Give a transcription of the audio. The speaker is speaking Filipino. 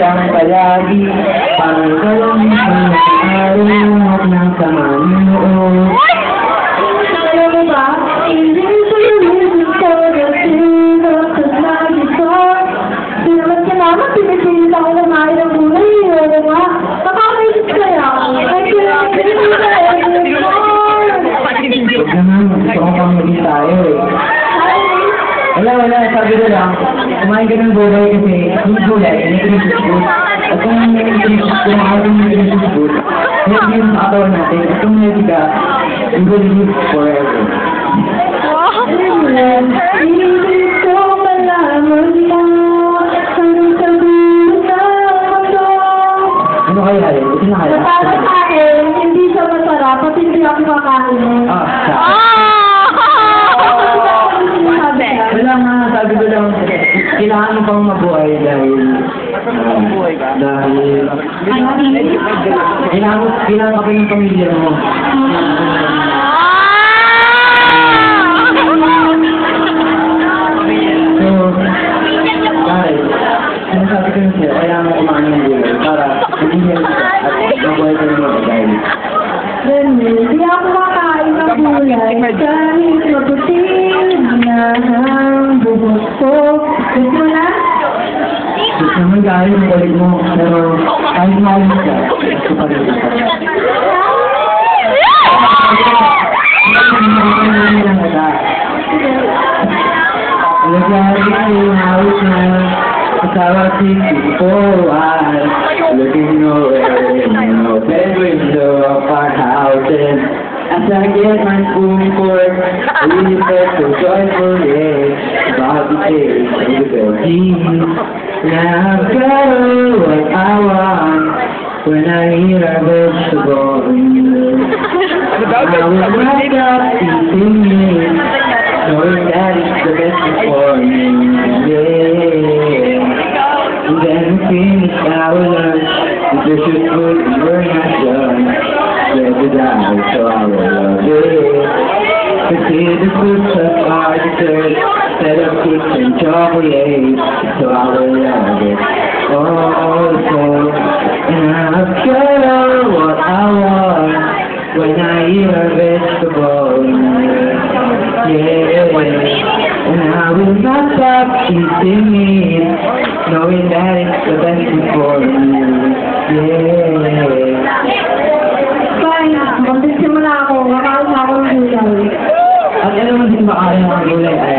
ang palagi, parang galong araw ng Panginoon. Alam mo ba, hindi ko yung gusto na sino sa lagi ko. Salamat, pinipilit ako kumain ng gulay. Oo nga, nakakaisip kaya. Huwag naman, gusto ko pang maging tayo eh. Wala, sabi ko lang, kumain ka ng gulay kasi yung gulay, hindi princess food. At kung kumakain ng princess food, healthy yung katawan natin. At kung healthy ka, you will live forever. Hindi ko malaman na hanggang sa dulo na mundo. Ano kaya yun? Ito na kaya? Para sa akin, hindi siya masarap at hindi ako kakain. Wala nga, sabi ko lang, kailangan mo pang mabuhay dahil kailangan ka pa yung pamilya mo. So, dahil, sinasabi ko yun sa'yo, kailangan mo kumain ng gulay para maging healthy ka at mabuhay ka ng mga dahil. Hindi ako makain ng gulay kahit mabuting na ang buhok ko. Gusto mo na? Gusto naman dahil yung kulit mo, pero kahit mahalis ka, gusto pa rin ka. Naglalagay ko yung house na kasama people are looking nowhere in no bed window of our house. And as I get my spoon fork, I really felt so joyful, yeah, about the taste of the veggies. Now I've got all what I want when I eat a vegetable. I will wake up eating meat, knowing that it's the best for me, yeah. And then we finish our lunch, if there's just food and we're not done, let it die, so I will love it. Consider fruits of our dessert, instead of cakes and chocolate, so I will love it. Oh, so, and I've got all what I want when I eat a vegetable, yeah. And I will not stop eating meat, knowing that it's the best thing for me, yeah. Fine, magsisimula ako. Makain na ako ng gulay. At alam mo din makain ng gulay ay...